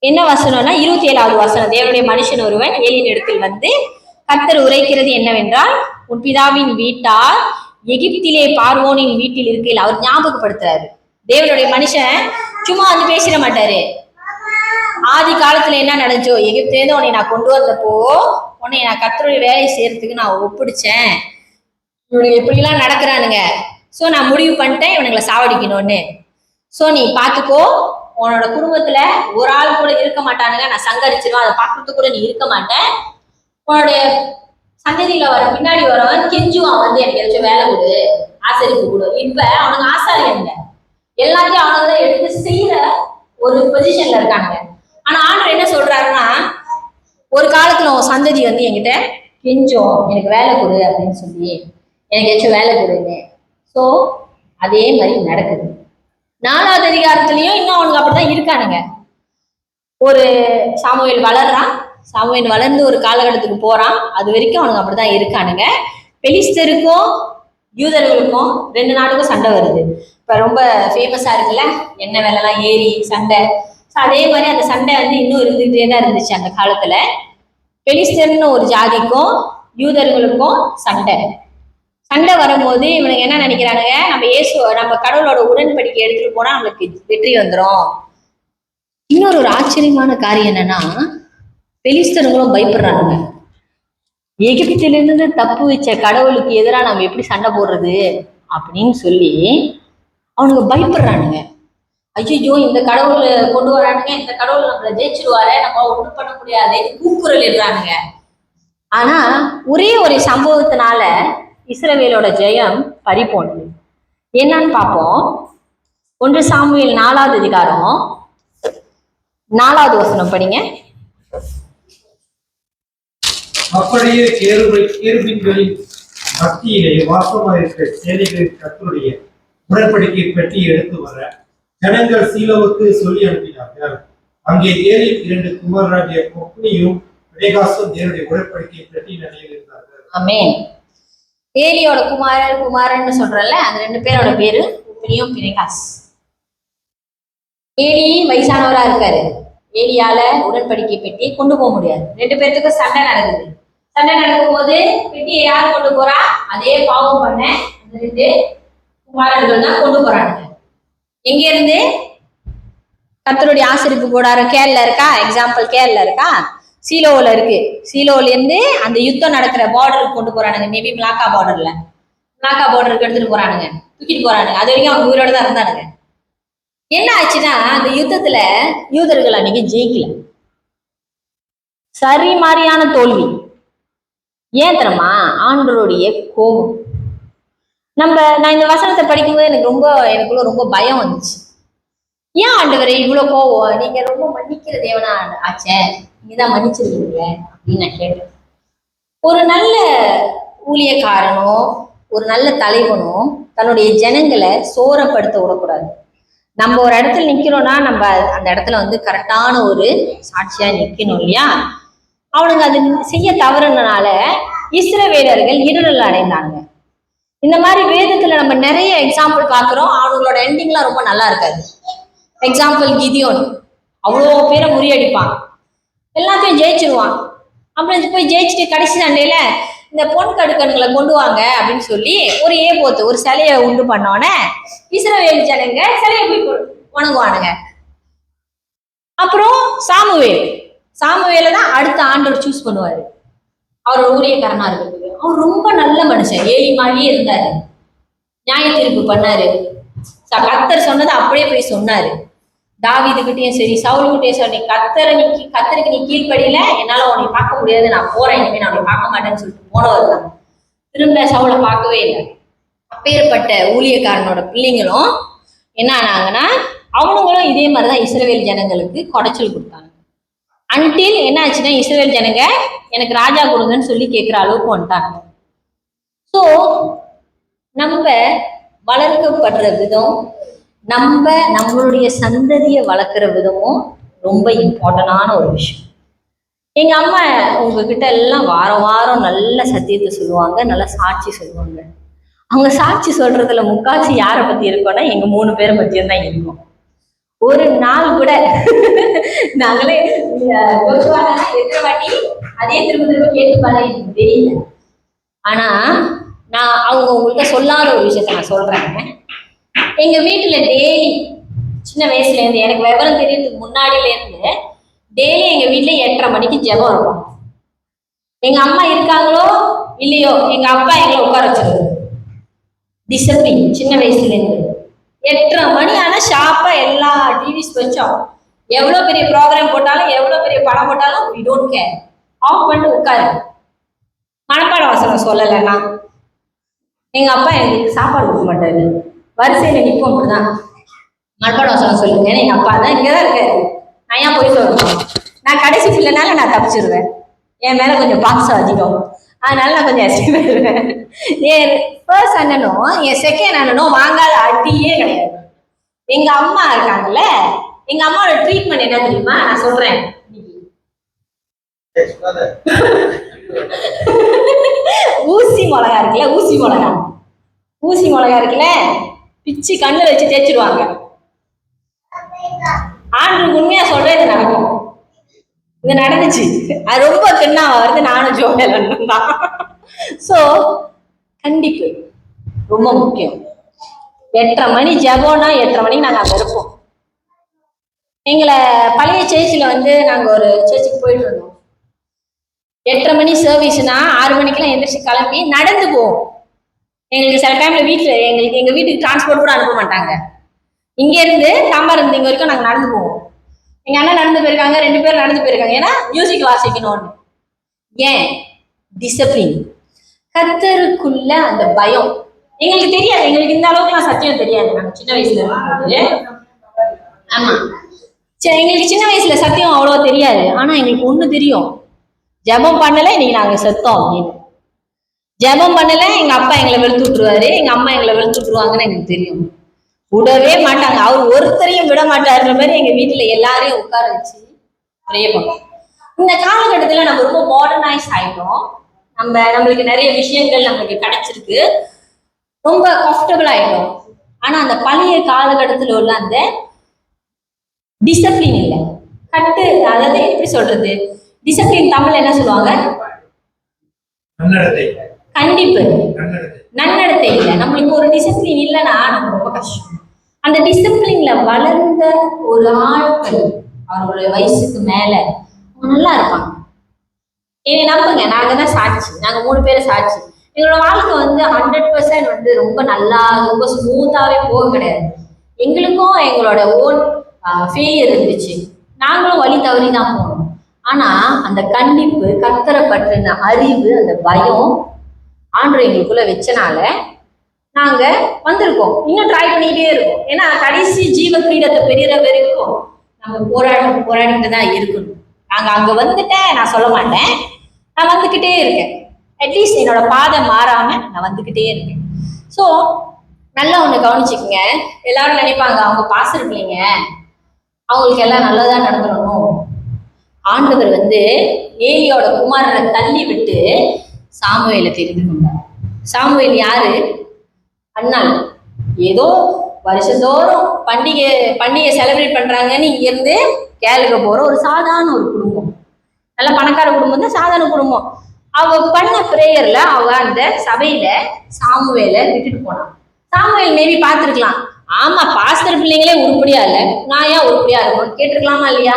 என்ன வசனம்னா 27வது வசனம். தேவனுடைய மனுஷன் ஒருவன் ஏலியின் இடத்தில் வந்து, கர்த்தர் உரைக்கிறது என்னவென்றால், உன் பிதாவின் வீட்டார் எகிப்திலே பார்வோனின் வீட்டில் இருக்கையில், அவர் ஞாபகப்படுத்துறாரு. தேவனுடைய மனுஷன் சும்மா வந்து பேசிட மாட்டாரு. ஆதி காலத்துல என்ன நடந்துச்சோ, எகிப்திலேருந்து உன்னை நான் கொண்டு வந்தப்போ உன்னை நான் கர்த்தருடைய வேலையை செய்யறதுக்கு நான் ஒப்பிடிச்சேன். இவனுக்கு எப்படிலாம் நடக்கிறானுங்க, சோ நான் முடிவு பண்ணிட்டேன் இவனுங்களை சாவடிக்கணும்னு. சோ நீ பாத்துக்கோ, உன்னோட குடும்பத்துல ஒரு ஆள் கூட இருக்க மாட்டானுங்க, நான் சங்கரிச்சிருவேன், அதை பார்க்கறதுக்கு கூட நீ இருக்க மாட்டேன். உன்னுடைய சந்ததியில வர பின்னாடி வரவன் கெஞ்சுவான் வந்து எனக்கு ஏதாச்சும் வேலை கொடு, ஆசரிப்பு கொடு. இப்ப அவனுக்கு ஆசாரியங்க எல்லாத்தையும் அவனுக்கு எடுத்து செய்யற ஒரு பொசிஷன்ல இருக்கானுங்க. ஆனா ஆண்டவர் என்ன சொல்றாருன்னா, ஒரு காலத்துல உன் சந்ததி வந்து என்கிட்ட கெஞ்சும் எனக்கு வேலை கொடு அப்படின்னு சொல்லி, எனக்கு ஏதாச்சும் வேலை கொடுன்னு. ஸோ அதே மாதிரி நடக்குது. 4வது அதிகாரத்திலையும் இன்னும் அவனுக்கு அப்படிதான் இருக்கானுங்க. ஒரு சாமுவேல் வளர்றான், சாமுவேல் வளர்ந்து ஒரு காலகட்டத்துக்கு போறான், அது வரைக்கும் அவனுக்கு அப்படிதான் இருக்கானுங்க. பெலிஸ்தருக்கும் யூதர்களுக்கும் 2 நாடுக்கும் சண்டை வருது. இப்ப ரொம்ப ஃபேமஸா இருக்குல்ல, என்ன வேலைலாம் ஏறி சண்டை. அதே மாதிரி அந்த சண்டை வந்து இன்னும் இருந்துகிட்டே தான் இருந்துச்சு அந்த காலத்துல. பெலிஸ்தர்னு ஒரு ஜாதிக்கும் யூதர்களுக்கும் சண்டை வரும்போது இவனுக்கு என்ன நினைக்கிறானுங்க, நம்ம கடவுளோட உடன்படிக்கை எடுத்துட்டு போனா நம்மளுக்கு வெற்றி வந்துடும். இன்னொரு ஆச்சரியமான காரியம் என்னன்னா, பெலிஸ்தர்களும் பயப்படுறானுங்க. எகிப்திலிருந்து தப்பு வச்ச கடவுளுக்கு எதிராக நம்ம எப்படி சண்டை போடுறது அப்படின்னு சொல்லி அவனுக்கு பயப்படுறானுங்க. ஐயோ இந்த கடவுள் கொண்டு வரானுங்க, இந்த கடவுள் நம்மளை ஜெயிச்சிருவாரு, நம்ம ஒண்ணும் பண்ண முடியாது கூக்குரல் இடுறானுங்க. ஆனா ஒரே ஒரு சம்பவத்தினால இஸ்ரவேலோட ஜெயம் பறிபோனது. என்னன்னு பார்ப்போம். 1 சாமுவேல் 4வது அதிகாரம் 4வது வசனம் படிங்க. அப்படியே கேருபீன்களின் மத்தியிலே வாசமாயிருக்கிற சேனைகளின் கர்த்தருடைய உடன்படிக்கை பெட்டி எடுத்து வர ஜனங்கள் சீலோவுக்கு சொல்லி அனுப்பினார்கள். அங்கே ஏலியின் 2 குமாரராகிய ஒப்னியும் பினெகாசும் தேவனுடைய உடன்படிக்கை பெட்டி நிலையில் இருந்தார்கள். ஆமென். ஏலியோட குமாரன்னு சொல்றல, அந்த 2 பேரோட பேரு ஒப்னியும் பினெகாஸ். ஏலி வயசானவரா இருக்காரு. ஏலியால உடன்படிக்கை பெட்டியை கொண்டு போக முடியாது. 2 பேர்த்துக்கும் சண்டை நடக்குது. சண்டை நடக்கும் போது பெட்டியை யார் கொண்டு போறா, அதே பாவம் பண்ண அந்த 2 குமாரர்கள் தான் கொண்டு போறாங்க. எங்க இருந்து? கர்த்தருடைய ஆசரிப்பு கூடாரம் கேரளா இருக்கா, எக்ஸாம்பிள் கேரளா இருக்கா, சீலோவில் இருக்கு. சீலோல இருந்து அந்த யுத்தம் நடக்கிற பார்டருக்கு கொண்டு போறானுங்க. மேபி மிளாக்கா பார்டருக்கு எடுத்துட்டு போறானுங்க, தூக்கிட்டு போறானுங்க. அது வரைக்கும் அவங்க உயிரோட தான் இருந்தானுங்க. என்ன ஆச்சுன்னா, அந்த யுத்தத்துல யூதர்கள் அன்னைக்கு ஜெயிக்கல, சரி மாதிரியான தோல்வி. ஏன் தெரியுமா? ஆண்டவருடைய கோபம். நான் இந்த வசனத்தை படிக்கும்போது எனக்குள்ள ரொம்ப பயம் வந்துச்சு. ஏன் ஆண்டவரே இவ்வளவு கோவம், நீங்க ரொம்ப மன்னிக்கிற தேவனா ஆச்சே, நீங்கதான் மன்னிச்சிருக்கீங்க அப்படின்னு நான் கேட்டேன். ஒரு நல்ல ஊழியக்காரனோ ஒரு நல்ல தலைவனோ தன்னுடைய ஜனங்களை சோரப்படுத்த விடக்கூடாது. நம்ம ஒரு இடத்துல நிக்கிறோம்னா நம்ம அந்த இடத்துல வந்து கரெக்டான ஒரு சாட்சியா நிக்கணும் இல்லையா? அவனுங்க அது செய்ய தவறுனால இஸ்ரவேலர்கள் இடரல் அடைந்தாங்க. இந்த மாதிரி வேதத்துல நம்ம நிறைய எக்ஸாம்பிள் பாக்குறோம். அவங்களோட எண்டிங்லாம் ரொம்ப நல்லா இருக்காது. எக்ஸாம்பிள் கிதியோன், அவ்வளோ பேரை முறியடிப்பான், எல்லாத்தையும் ஜெயிச்சிருவான். அப்புறம் போய் ஜெயிச்சுட்டு கடைசி சண்டையில இந்த பொன் கடுக்கணுங்களை கொண்டு வாங்க அப்படின்னு சொல்லி ஒரு ஏபோத்து ஒரு சிலையை உண்டு பண்ணோன்னே இஸ்ரவேல் ஜனங்க சிலையை போய் வணங்குவானுங்க. அப்புறம் சாமுவேல தான் அடுத்த ஆண்டவர் சூஸ் பண்ணுவாரு. அவரோட ஊழியக்காரனா இருக்கிறது. அவர் ரொம்ப நல்ல மனுஷன், ஏலி மாதிரியே இருந்தாரு, நியாய தீர்ப்பு பண்ணாரு, கர்த்தர் சொன்னதை அப்படியே போய் சொன்னாரு. தாவீதுகிட்டயும் சரி சவுலுகிட்டயும் சரி, கர்த்தருக்கு நீ கீழ்ப்படியில என்னால உன்னை பார்க்க முடியாது, நான் போறேன், இனிமே நான் உன்னை பார்க்க மாட்டேன்னு சொல்லிட்டு போனவர் தான். திரும்ப சவுலை பார்க்கவே இல்லை. அப்பேற்பட்ட ஊழியக்காரனோட பிள்ளைங்களும் என்ன ஆனாங்கன்னா, அவனுங்களும் இதே மாதிரிதான் இஸ்ரவேல் ஜனங்களுக்கு குடைச்சல் கொடுத்தாங்க. அன்டில் என்ன ஆச்சுன்னா, இஸ்ரவேல் ஜனங்க எனக்கு ராஜா கொடுங்கன்னு சொல்லி கேட்கிற அளவுக்கு வந்துட்டாங்க. ஸோ நம்ம வளர்க்கப்படுற விதம், நம்மளுடைய சந்ததியை வளர்க்குற விதமும் ரொம்ப இம்பார்ட்டன்டான ஒரு விஷயம். எங்க அம்மா உங்ககிட்ட எல்லாம் வாரம் வாரம் நல்ல சத்தியத்தை சொல்லுவாங்க, நல்ல சாட்சி சொல்லுவாங்க. அவங்க சாட்சி சொல்றதுல முக்காசி யாரை பத்தி இருக்கோம்னா எங்க 3 பேரை பத்தியும் தான் இருக்கும். ஒரு நாள் கூட நாங்களே எத்தனை வாட்டி அதே திரும்ப திரும்ப கேட்டு பாரு எனக்கு தெரியல. ஆனா நான் அவங்க உங்கள்கிட்ட சொல்லாத ஒரு விஷயத்த நான் சொல்றேன். எங்க வீட்டுல டெய்லி சின்ன வயசுல இருந்து எனக்கு விவரம் தெரியறதுக்கு முன்னாடில இருந்து டெய்லி எங்க வீட்டுல 8:30 மணிக்கு ஜெபம் இருக்கும். எங்க அம்மா இருக்காங்களோ இல்லையோ எங்க அப்பா எங்களை உட்கார வச்சிருக்காரு. டிசிப்ளின் சின்ன வயசுல இருந்து 8:30 மணி ஆனா ஷார்ப்பா எல்லா டிவிஸ் வச்சோம். எவ்வளவு பெரிய ப்ரோக்ராம் போட்டாலும் எவ்வளவு பெரிய படம் போட்டாலும் we don't care. ஆஃப் பண்ணிட்டு உட்காரு. மனப்பாட வசனம் சொல்லலைன்னா எங்க அப்பா எங்களுக்கு சாப்பாடு கொடுக்க மாட்டாரு. வரிசையில நிற்போம் அப்படிதான். மனப்பாட வசனம் சொல்லுங்க. எங்க அப்பா தான் இங்கதான் இருக்காரு. நான் ஏன் போய் சொல்லணும்? நான் கடைசி பிள்ளைனால நான் தப்பிச்சிருவேன். என் மேல கொஞ்சம் பாசம் அதிகம், அதனால நான் கொஞ்சம் எஸ்டிமேடுவேன். என் ஃபர்ஸ்ட் அண்ணனும் என் செகண்ட் அண்ணனும் வாங்காத அடியே கிடையாது. எங்க அம்மா இருக்காங்கல்ல, எங்க அம்மாவோட ட்ரீட்மெண்ட் என்ன தெரியுமா? நான் சொல்றேன். ஊசி மிளகா இருக்குல்ல, ஊசி மிளகா இருக்குல்ல, பிச்சு கண்ணுல வச்சு தேய்ச்சிடுவாங்க. ஆண்டு உண்மையா சொல்றேன், இது நடக்கும். இது நடந்துச்சு. அது ரொம்ப தின்னா வருது. நானும் ஜோவேலன் தான். ஸோ கண்டிப்பு ரொம்ப முக்கியம். 8:30 மணி ஜெபம்னா 8:30 மணிக்கு நாங்கள் அங்கே இருப்போம். எங்களை பழைய சேர்ச்சில் வந்து நாங்கள் ஒரு சேர்ச்சுக்கு போயிட்டு இருந்தோம். 8:30 மணி சர்வீஸ்னா 6 மணிக்கெல்லாம் எந்திரிச்சு கிளம்பி நடந்து போவோம். எங்களுக்கு சில டைம்ல வீட்டில் எங்கள் வீட்டுக்கு டிரான்ஸ்போர்ட் கூட அனுப்ப மாட்டாங்க. இங்கேருந்து சாம்பார் இருந்து இங்கே வரைக்கும் நாங்கள் நடந்து போவோம். எங்க அண்ணன் நடந்து போயிருக்காங்க, 2 பேர் நடந்து போயிருக்காங்க. ஏன்னா மியூசிக் வாசிக்கணும்னு. ஏன்? டிசிப்ளின். கர்த்தருக்குள்ள அந்த பயம் எங்களுக்கு தெரியாது. எங்களுக்கு இந்த அளவுக்கு சத்தியம் தெரியாது. நாங்க சின்ன வயசுல இருக்கும்போது, ஆமா, எங்களுக்கு சின்ன வயசுல சத்தியம் அவ்வளவு தெரியாது. ஆனா எங்களுக்கு ஒண்ணு தெரியும், ஜெபம் பண்ணல இன்னைக்கு நாங்க செத்தோம் அப்படின்னு. ஜெபம் பண்ணல எங்க அப்பா எங்களை வெளுத்து விட்டுருவாரு, எங்க அம்மா எங்களை வெளுத்து விட்டுருவாங்கன்னு எங்களுக்கு தெரியும். விடவே மாட்டாங்க. அவர் ஒருத்தரையும் விட மாட்டாருன்ற மாதிரி எங்க வீட்டுல எல்லாரையும் உட்கார வச்சு ப்ரே பண்ணுவோம். இந்த காலகட்டத்துல நம்ம ரொம்ப மாடர்னைஸ் ஆயிட்டோம். நம்மளுக்கு நிறைய விஷயங்கள் நம்மளுக்கு கிடைச்சிருக்கு, ரொம்ப கம்ஃபர்டபுள் ஆயிட்டோம். ஆனா அந்த பழைய காலகட்டத்துல உள்ள அந்த டிசிப்ளின் இல்லை, கட்டு, அதாவது எப்படி சொல்றது, டிசிப்ளின் தமிழ் என்ன சொல்லுவாங்க? கண்டிப்பு, நன்னடத்தை இல்லை. நம்மளுக்கு ஒரு டிசிப்ளின் இல்லைன்னா நம்ம ரொம்ப கஷ்டம். அந்த டிசிப்ளின்ல வளர்ந்த ஒரு ஆட்கள் அவங்களோட வயசுக்கு மேல நல்லா இருப்பாங்க. என்னை நம்புங்க, நாங்க தான் சாட்சி. நாங்க 3 பேரும் சாட்சி. எங்களோட வாழ்க்கை வந்து 100% வந்து ரொம்ப நல்லா ரொம்ப ஸ்மூத்தாவே போக கிடையாது. எங்களுக்கும் எங்களோட ஓன் ஃபெயிலியர் இருந்துச்சு. நாங்களும் வழி தவறி தான் போனோம். ஆனா அந்த கண்டிப்பு, கர்த்தரை பற்றின அறிவு, அந்த பயம் ஆண்டவர் எங்களுக்குள்ள வச்சனால நாங்க வந்திருக்கோம். இன்னும் ட்ரை பண்ணிக்கிட்டே இருக்கோம். ஏன்னா கடைசி ஜீவ கிரீடத்தை பெறுகிற வரைக்கும் நம்ம போராடிட்டு தான் இருக்கணும். நாங்க அங்க வந்துட்டேன் நான் சொல்ல மாட்டேன், நான் வந்துகிட்டே இருக்கேன். அட்லீஸ்ட் என்னோட பாதை மாறாம நான் வந்துகிட்டே இருக்கேன். ஸோ நல்லா ஒண்ணு கவனிச்சுக்கங்க. எல்லாரும் நினைப்பாங்க அவங்க பாஸ்டர் பிள்ளைங்க, அவங்களுக்கு எல்லாம் நல்லதா நடந்துடணும். ஆண்டவர் வந்து ஏலியோட குமாரனை தள்ளி விட்டு சாமுவேலை தெரிந்து கொண்டார். சாமுவேல் யாரு? அண்ணாள். ஏதோ வருஷந்தோறும் பண்டிகை செலிப்ரேட் பண்றாங்கன்னு இங்க இருந்து கேளுக்க போற ஒரு சாதாரண ஒரு குடும்பம், நல்ல பணக்கார குடும்பம் தான், சாதாரண குடும்பம். அவ பண்ண பிரேயர்ல அவ அந்த சபையில சாமுவேல விட்டுட்டு போனான். சாமுவேல் மேபி பார்த்துருக்கலாம், ஆமா பாஸ்டர் பிள்ளைங்களே உருப்படியா இல்ல, நான் ஏன் உருப்படியா இருக்கணும் கேட்டிருக்கலாமா இல்லையா?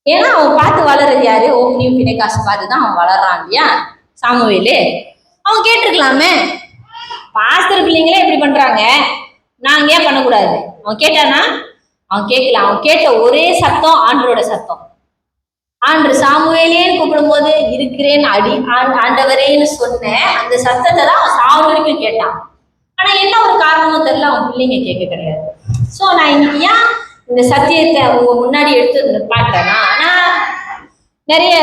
ஏன்னா அவன் பார்த்து வளர்றது யாரு? ஓம்னியும் பிணைக்காசு பார்த்து தான் அவன் வளர்றான் இல்லையா சாமுவேலு. அவன் கேட்டிருக்கலாமே, பாஸ்டர் பிள்ளைங்களே இப்படி பண்றாங்க, நாங்க ஏன் பண்ணக்கூடாது? அவன் கேட்டானா? அவன் கேட்கல. அவன் கேட்ட ஒரே சத்தம் ஆண்டரோட சத்தம். ஆண்டு சாமுவேலேன்னு கூப்பிடும் போது இருக்கிறேன் ஆண்டவரேன்னு சொன்ன அந்த சத்தத்தை தான் அவன் சாவு வரைக்கும் கேட்டான். ஆனா என்ன ஒரு காரணமும் தெரியல, அவன் பிள்ளைங்க கேட்க கிடையாது. ஸோ நான் இன்னைக்கு ஏன் இந்த சத்தியத்தை உங்க முன்னாடி எடுத்து பார்த்தேன்னா, நான் நிறைய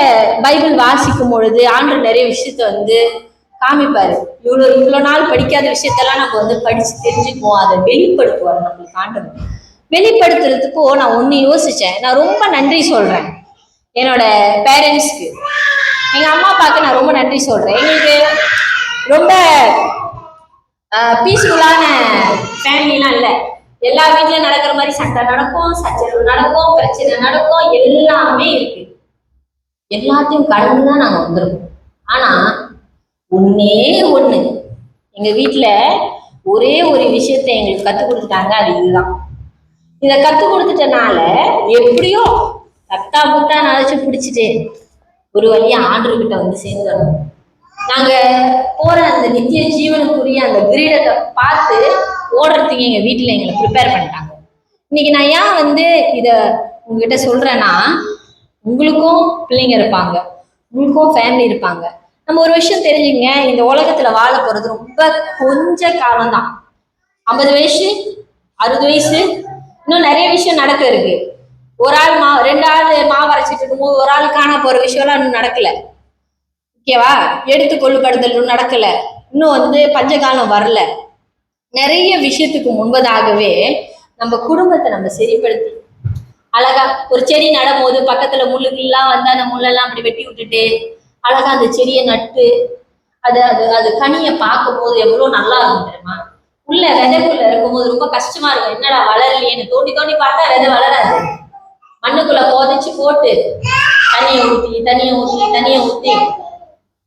பைபிள் வாசிக்கும் பொழுது ஆண்டு நிறைய விஷயத்த வந்து காமிப்பாரு. இவ்வளோ நாள் படிக்காத விஷயத்தெல்லாம் நம்ம வந்து படிச்சு தெரிஞ்சுக்குவோம், அதை வெளிப்படுத்துவார் நம்மளுக்கு ஆண்டவர். வெளிப்படுத்துறதுக்கோ நான் ஒண்ணு யோசிச்சேன். நான் ரொம்ப நன்றி சொல்றேன். என்னோட பேரண்ட்ஸ்க்கு, எங்க அம்மா அப்பாவுக்கு நான் ரொம்ப நன்றி சொல்றேன். எங்களுக்கு ரொம்ப பீஸ்ஃபுல்லான ஃபேமிலிலாம் இல்லை. எல்லா வீட்லயும் நடக்கிற மாதிரி சண்டை நடக்கும், சச்சரவு நடக்கும், பிரச்சனை நடக்கும், எல்லாமே இருக்கு. எல்லாத்தையும் கடந்துதான் நாங்க வந்திருக்கோம். ஆனா ஒன்னே ஒண்ணு, எங்க வீட்டுல ஒரே ஒரு விஷயத்த எங்களுக்கு கத்துக் கொடுத்துட்டாங்க. அது இதுதான். இதை கத்துக் கொடுத்துட்டனால எப்படியோ தத்தா புத்தா நழைச்சு பிடிச்சிட்டு ஒரு வழியா ஆண்டவர்கிட்ட வந்து சேர்ந்துடணும். நாங்க போற அந்த நித்திய ஜீவனுக்குரிய அந்த கிரீடத்தை பார்த்து ஓடுறதுக்கு எங்க வீட்டுல எங்களை ப்ரிப்பேர் பண்ணிட்டாங்க. இன்னைக்கு நான் ஏன் வந்து இத உங்ககிட்ட சொல்றேன்னா, உங்களுக்கும் பிள்ளைங்க இருப்பாங்க, உங்களுக்கும் ஃபேமிலி இருப்பாங்க. நம்ம ஒரு விஷயம் தெரிஞ்சுங்க, இந்த உலகத்துல வாழ போறது ரொம்ப கொஞ்ச காலம்தான். 50 வயசு, 60 வயசு, இன்னும் நிறைய விஷயம் நடக்க இருக்கு. ஒரு ஆள் ரெண்டு ஆள் மாவு அரைச்சிட்டு இருக்கும்போது ஒரு ஆள் காண போற விஷயம்லாம் இன்னும் நடக்கல. ஓகேவா? எடுத்து கொள்ளுப்படுதல் நடக்கல. இன்னும் வந்து பஞ்சகாலம் வரல. நிறைய விஷயத்துக்கு முன்பதாகவே நம்ம குடும்பத்தை நம்ம சரிப்படுத்தி அழகா ஒரு செடி நடும் போது பக்கத்துல முள்ளுக்கெல்லாம் வந்து அந்த முள்ளெல்லாம் அப்படி வெட்டி விட்டுட்டு அழகா அந்த செடியை நட்டு அது அது அது கனியை பார்க்கும் போது எவ்வளவு நல்லா இருக்கும் தெரியுமா? உள்ள விதைக்குள்ள இருக்கும்போது ரொம்ப கஷ்டமா இருக்கும். என்னடா வளரலையேன்னு தோண்டி தோண்டி பார்த்தா விதை வளராது. மண்ணுக்குள்ள புதைச்சு போட்டு தண்ணியை ஊத்தி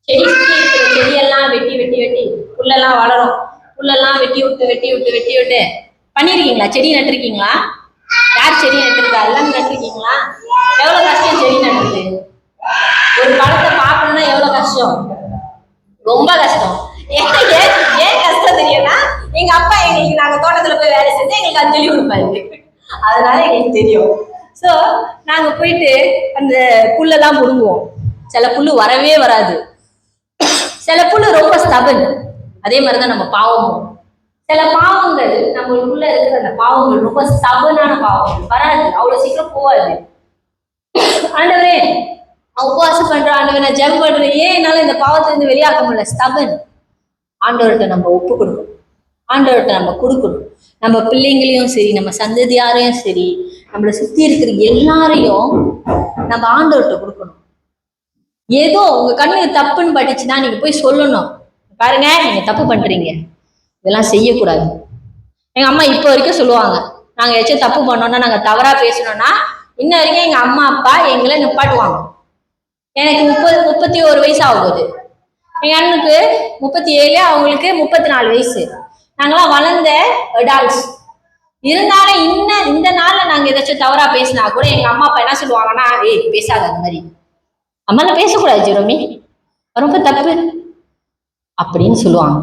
செடி சுற்றி இருக்கிற செடியெல்லாம் வெட்டி வெட்டி வெட்டி புல்லெல்லாம் வளரும். புல்லெல்லாம் வெட்டி விட்டு பண்ணிருக்கீங்களா? செடி நட்டுருக்கீங்களா? யார் செடி நட்டுருக்கா? எல்லாம் நட்டுருக்கீங்களா? எவ்வளவு கஷ்டம் செடி நட்டுறது. ஒரு பழத்தை பார்க்கணும்னா எவ்வளவு கஷ்டம், ரொம்ப கஷ்டம். ஏன் கஷ்டம் தெரியும்னா, எங்க அப்பா எங்களுக்கு நாங்க தோட்டத்துல போய் வேலை செஞ்சு எங்களுக்கு அஞ்சலி கொடுப்பாரு. அதனால எங்களுக்கு தெரியும். சோ நாங்க போயிட்டு அந்த புல்லெல்லாம் முடுங்குவோம். சில புல்லு வரவே வராது, சில புல்லு ரொம்ப ஸ்டபன். அதே மாதிரிதான் நம்ம பாவமும். சில பாவங்கள் நம்மளுக்குள்ள இருக்கிற அந்த பாவங்கள் ரொம்ப ஸ்டபனான பாவங்கள், வராது, அவ்வளவு சீக்கிரம் போவாது. ஆண்டவரே உபவாசம் பண்ற ஆண்டவரை நான் ஜெபம் பண்றேன், ஏன் என்னால இந்த பாவத்துல இருந்து வெளியாக்க முடியல, ஸ்டபன். ஆண்டவர்கிட்ட நம்ம ஒப்பு கொடுக்கணும், ஆண்டவர்கிட்ட நம்ம கொடுக்கணும். நம்ம பிள்ளைங்களையும் சரி, நம்ம சந்ததியாரையும் சரி, நம்மளை சுத்தி இருக்கிற எல்லாரையும் நம்ம ஆண்டவர்கிட்ட கொடுக்கணும். ஏதோ உங்க கண்ணுக்கு தப்புன்னு பட்டுச்சுன்னா நீங்க போய் சொல்லணும், பாருங்க நீங்க தப்பு பண்றீங்க, இதெல்லாம் செய்யக்கூடாது. எங்க அம்மா இப்ப வரைக்கும் சொல்லுவாங்க, நாங்க ஏதாச்சும் தப்பு பண்ணோம்னா, நாங்க தவறா பேசணும்னா இன்ன வரைக்கும் எங்க அம்மா அப்பா எங்களை நிப்பாட்டுவாங்க. எனக்கு 31 வயசு ஆகுது, எங்க அண்ணனுக்கு 37, அவங்களுக்கு 34 வயசு. நாங்களாம் வளர்ந்த அடால்ட்ஸ். இருந்தாலும் இந்த நாள்ல நாங்க ஏதாச்சும் தவறா பேசினா கூட எங்க அம்மா அப்பா என்ன சொல்லுவாங்கன்னா, ஏய் பேசாத, அந்த மாதிரி அம்மால பேசக்கூடாது ஜெரோமி, ரொம்ப தப்பு அப்படின்னு சொல்லுவாங்க.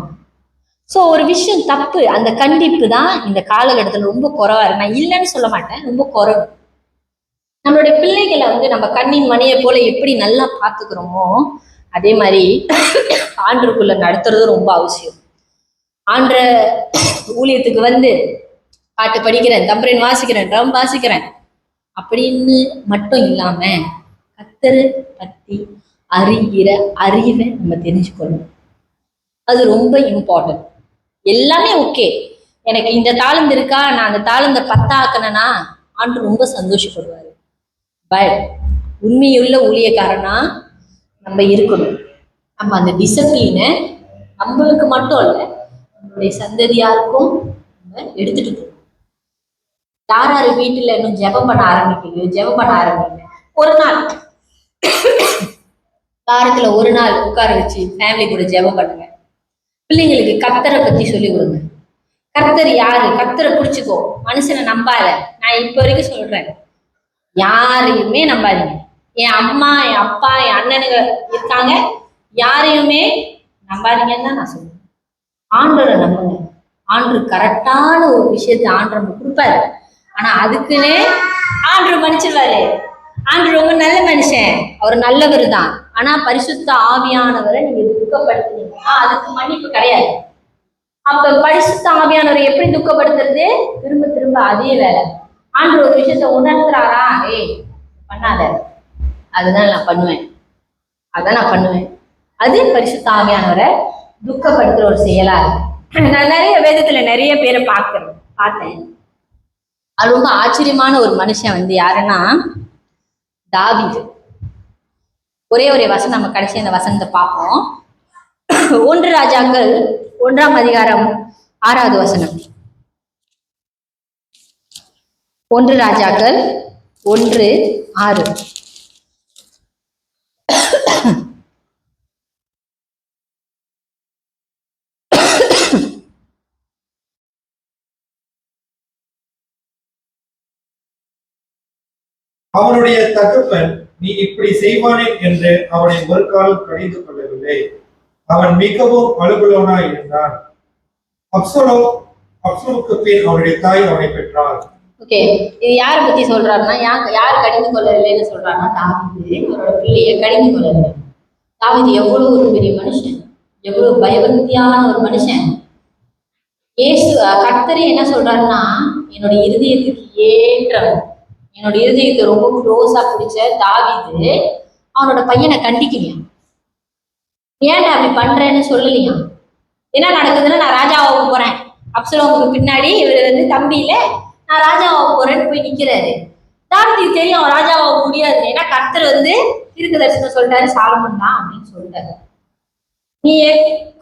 சோ ஒரு விஷயம் தப்பு, அந்த கண்டிப்பு தான் இந்த காலகட்டத்துல ரொம்ப குறைவா இருக்கு. நான் இல்லைன்னு சொல்ல மாட்டேன், ரொம்ப குறைவு. நம்மளுடைய பிள்ளைகளை வந்து நம்ம கண்ணின் மணியை போல எப்படி நல்லா பாத்துக்கிறோமோ அதே மாதிரி ஆண்டருக்குள்ள நடத்துறது ரொம்ப அவசியம். ஆண்ட ஊழியத்துக்கு வந்து பாட்டு படிக்கிறேன், தம்பரன் வாசிக்கிறேன், ட்ரம் வாசிக்கிறேன் அப்படின்னு மட்டும் இல்லாம கர்த்தரை பத்தி அறிகிற அறிவை நம்ம தெரிஞ்சுக்கணும். அது ரொம்ப இம்பார்ட்டன்ட். எல்லாமே ஓகே, எனக்கு இந்த தாளந்து இருக்கா, நான் அந்த தாளந்த 10 ஆக்கணும்னா ஆண்டு ரொம்ப சந்தோஷப்படுவாரு. பட் உண்மையுள்ள ஊழியக்காரனா நம்ம இருக்கணும். நம்ம அந்த டிசிப்ளினை நம்மளுக்கு மட்டும் இல்லை, நம்மளுடைய சந்ததியாருக்கும் நம்ம எடுத்துட்டு போகணும். யாராரு வீட்டுல இன்னும் ஜெபம் பண்ண ஆரம்பிக்கல, ஒரு நாள் வாரத்துல ஒரு நாள் உட்கார வச்சு ஃபேமிலி கூட ஜெபம் பண்ணுங்க. பிள்ளைங்களுக்கு கர்த்தரை பத்தி சொல்லி கொடுங்க. கர்த்தர் யாரு, கர்த்தரை புடிச்சுக்கோ, மனுஷனை நம்பாத. நான் இப்ப வரைக்கும் சொல்றேன், யாரையுமே நம்பாதீங்க. என் அம்மா, என் அப்பா, என் அண்ணனுங்க இருக்காங்க, யாரையுமே நம்பாதீங்கன்னு தான் நான் சொல்றேன். ஆண்டவரை நம்புங்க. ஆண்டு கரெக்டான ஒரு விஷயத்தை ஆண்டு நம்ம கொடுப்பாரு. ஆனா அதுக்குன்னு ஆண்டு மன்னிச்சிருவாரு. ஆண்டு ரொம்ப நல்ல மனுஷன், அவர் நல்லவர் தான். ஆனா பரிசுத்த ஆவியானவரை நீங்க துக்கப்படுத்துனீங்கன்னா அதுக்கு மன்னிப்பு கிடையாது. அப்ப பரிசுத்த ஆவியானவரை எப்படி துக்கப்படுத்துறது? திரும்ப திரும்ப அதே வேலை. ஆண்டு ஒரு விஷயத்த உணர்த்துறாரா, ஏய் பண்ணாத, அதுதான் நான் பண்ணுவேன், அது பரிசுத்த ஆவியானவரை துக்கப்படுத்துற ஒரு செயலா இருக்கு. நான் நிறைய வேதத்துல நிறைய பேரை பார்த்தேன். அது ரொம்ப ஆச்சரியமான ஒரு மனுஷன் வந்து யாருன்னா தாவீது. ஒரே ஒரே வசனம் நம்ம கடைசி அந்த வசனத்தை பார்ப்போம். 1 ராஜாக்கள் 1ஆம் அதிகாரம் 6வது வசனம். 1 ராஜாக்கள் 1:6. அவனுடைய தகப்பன் நீ இப்படி செய்வானே என்று அவனை ஒரு காலம் கடிந்து கொள்ளவில்லை. அவன் மிகவும் அலுவலனாய் இருந்தான். அப்சலோமுக்கு பின் அவனுடைய தாய் அவனை பெற்றாள். ஓகே, இது யாரை பத்தி சொல்றாருன்னா, யார் கடிந்து கொள்ளவில்லைன்னு சொல்றாருன்னா, தாவீது அவரோட பிள்ளைய கடிந்து கொள்ளவில்லை. தாவீது எவ்வளவு ஒரு பெரிய மனுஷன், எவ்வளவு பயபக்தியான ஒரு மனுஷன். கர்த்தரே என்ன சொல்றாருன்னா, என்னோட இருதயத்துக்கு ஏற்றவன், என்னோட இருதயத்தை ரொம்ப க்ளோஸா பிடிச்ச தாவீது அவனோட பையனை கண்டிக்கலையா? ஏன் அப்படி பண்றேன்னு சொல்லலையா? என்ன நடக்குதுன்னா, நான் ராஜாவாக போறேன், அப்சலோமுக்கு பின்னாடி இவர் தம்பியில நான் ராஜாவாக போறேன்னு போய் நிக்கிறாரு. தாவீதுக்கு தெரியும் அவன் ராஜாவாக முடியாது. ஏன்னா கர்த்தர் தீர்க்க தரிசனம் சொல்லிட்டாரு, சாலமோன் தான் அப்படின்னு சொல்லிட்டாரு. நீ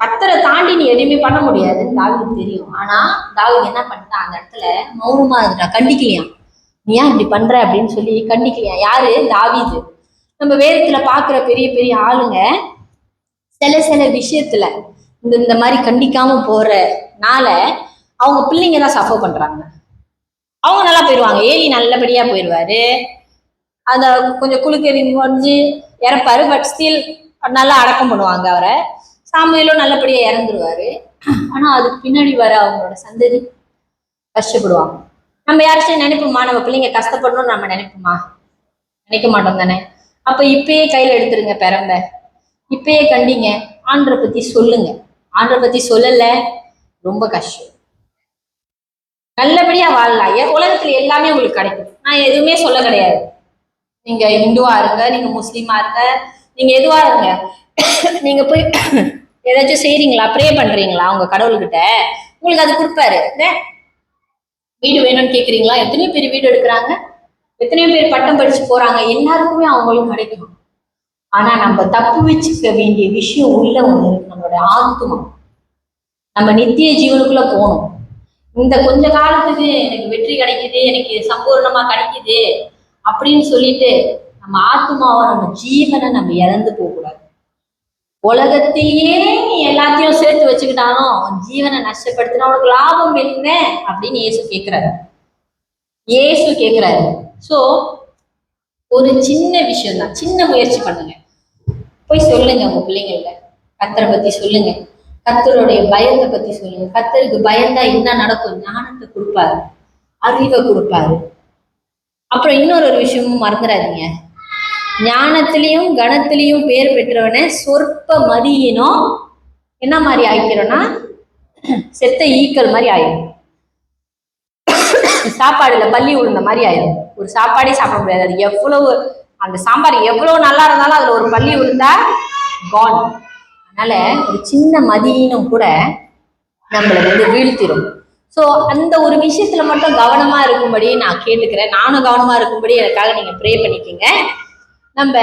கர்த்தரை தாண்டி நீ எதுவுமே பண்ண முடியாதுன்னு தாவீதுக்கு தெரியும். ஆனா தாவீது என்ன பண்ணிட்டான், அந்த இடத்துல மௌனமா இருந்தான், கண்டிக்கலையாம். நீ ஏன் இப்படி பண்ற அப்படின்னு சொல்லி கண்டிக்கலையா? யாரு? தாவீது. நம்ம வேதத்துல பாக்குற பெரிய பெரிய ஆளுங்க சில விஷயத்துல இந்த மாதிரி கண்டிக்காம போறனால அவங்க பிள்ளைங்க தான் சஃபர் பண்றாங்க. அவங்க நல்லா போயிடுவாங்க. ஏலி நல்லபடியா போயிடுவாரு, அந்த கொஞ்சம் குழுக்கறி முடிஞ்சு இறப்பாரு, பட் ஸ்டில் நல்லா அடக்கம் பண்ணுவாங்க அவரை. சாமுவேலும் நல்லபடியா இறந்துருவாரு. ஆனா அதுக்கு பின்னாடி வர அவங்களோட சந்ததி கஷ்டப்படுவாங்க. நம்ம யாராச்சும் நினைப்போமா நம்ம பிள்ளைங்க கஷ்டப்படணும்னு நம்ம நினைப்போமா? நினைக்க மாட்டோம் தானே. அப்ப இப்பயே கையில எடுத்துருங்க பெரம்ப, இப்பயே கண்டிங்க, ஆண்டரை பத்தி சொல்லுங்க. ஆண்டரை பத்தி சொல்லல ரொம்ப கஷ்டம். நல்லபடியா வாழலாம். உலகத்துல எல்லாமே உங்களுக்கு கிடைக்கும். நான் எதுவுமே சொல்ல கிடையாது. நீங்க இந்துவா இருங்க, நீங்க முஸ்லீமா இருங்க, நீங்க எதுவா இருங்க, நீங்க போய் ஏதாச்சும் செய்றீங்களா, ப்ரே பண்றீங்களா உங்க கடவுள்கிட்ட, உங்களுக்கு அது கொடுப்பாரு. வீடு வேணும்னு கேக்குறீங்களா, எத்தனையோ பேர் வீடு எடுக்கிறாங்க, எத்தனையோ பேர் பட்டம் படிச்சு போறாங்க, எல்லாருக்குமே அவங்களுக்கு கிடைக்கும். ஆனா நம்ம தப்பு வச்சுக்க வேண்டிய விஷயம் உள்ள ஒண்ணு இருக்கு, நம்மளோட ஆத்மா. நம்ம நித்திய ஜீவனுக்குள்ள போகணும். இந்த கொஞ்ச காலத்துக்கு எனக்கு வெற்றி கிடைக்குது, எனக்கு சம்பூர்ணமா கிடைக்குது அப்படின்னு சொல்லிட்டு நம்ம ஆத்மாவை, நம்ம ஜீவனை நம்ம இழந்து போகக்கூடாது. உலகத்தையே நீ எல்லாத்தையும் சேர்த்து வச்சுக்கிட்டாலும் ஜீவனை நஷ்டப்படுத்தினா உனக்கு லாபம் என்ன அப்படின்னு இயேசு கேட்கிறாரு. சோ ஒரு சின்ன விஷயம் தான், சின்ன முயற்சி பண்ணுங்க. போய் சொல்லுங்க உங்க பிள்ளைங்கள்ல கர்த்தரை பத்தி சொல்லுங்க, கர்த்தருடைய பயத்தை பத்தி சொல்லுங்க. கர்த்தருக்கு பயந்தா என்ன நடக்கும்? ஞானத்தை கொடுப்பாரு, அறிவை கொடுப்பாரு. அப்புறம் இன்னொரு விஷயமும் மறந்துடாதீங்க, ஞானத்திலையும் கணத்திலையும் பேர் பெற்றவனை சொற்ப மதியினம் என்ன மாதிரி ஆயிக்கிறோம்னா செத்த ஈக்கள் மாதிரி ஆயிடும். சாப்பாடுல பள்ளி உளுந்த மாதிரி ஆயிடும். ஒரு சாப்பாடே சாப்பிட முடியாது. அது எவ்வளவு, அந்த சாம்பார் எவ்வளவு நல்லா இருந்தாலும் அதுல ஒரு பள்ளி விழுந்தா கான். அதனால ஒரு சின்ன மதியினும் கூட நம்மளை வீழ்த்திடும். ஸோ அந்த ஒரு விஷயத்துல மட்டும் கவனமா இருக்கும்படி நான் கேட்டுக்கிறேன். நானும் கவனமா இருக்கும்படி எனக்காக நீங்க ப்ரே பண்ணிக்கோங்க. நம்ம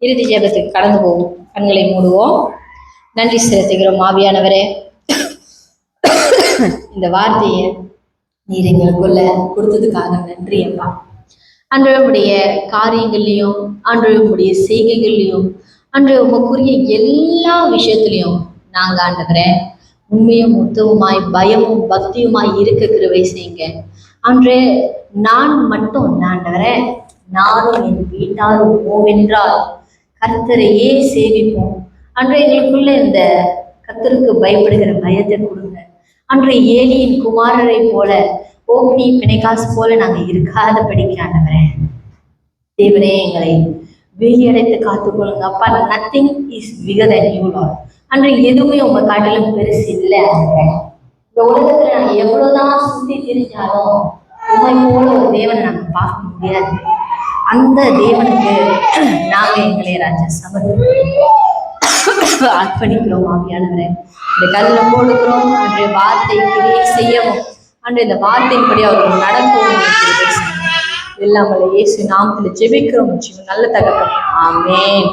இறுதி ஜெபத்துக்கு கடந்து போவோம். கண்களை மூடுவோம். நன்றி செலுத்துகிறோம் ஆவியானவரே, இந்த வார்த்தையை நீர் எங்களுக்குள்ள கொடுத்ததுக்காக நன்றி அப்பா. அன்றைய காரியங்கள்லையும், அன்றைய செய்கைகள்லையும், அன்றைய உமக்குரிய எல்லா விஷயத்திலையும் நாங்கள் ஆண்டவரே உண்மையும் உத்தவமாய் பயமும் பக்தியுமாய் இருக்க கிருபை செய்யுங்க. அன்றே நான் மட்டும் ஆண்டவரே, நானும் என் வீட்டாரும் போவென்றால் கர்த்தரையே சேவிப்போம். அன்றைய எங்களுக்குள்ள இந்த கர்த்தருக்கு பயப்படுகிற பயத்தை கொடுங்க. அன்றைய ஏலியின் குமாரரை போல, ஓக்னி பிணைகாசு போல நாங்கள் இருக்காத படிக்கிறாண்டவரே தேவனே, எங்களை வேலியடைத்து காத்துக்கொள்ளுங்க அப்பா. Nothing is bigger then you Lord. அன்றைய எதுவுமே உங்க காட்டிலும் பெருசு இல்லை. இந்த உலகத்துல நாங்கள் எவ்வளவுதான் சுத்தி திரிஞ்சாலும் உண்மை போல ஒரு தேவனை நாங்கள் பார்க்க முடியாது. அந்த தேவனுக்கு நாங்கள் எங்களை ராஜா அர்ப்பணிக்கிறோம் ஆவியானவரே. இந்த கல்ல போடுகிறோம். அன்றைய வார்த்தை கிரியை செய்யவும், அன்றைய இந்த வார்த்தையின்படி அவர்கள் நடக்கவும் எல்லாம் வல்ல இயேசு நாமத்தில் ஜெபிக்கிறோம் ஜீவன் நல்ல தகப்பனே ஆமென்.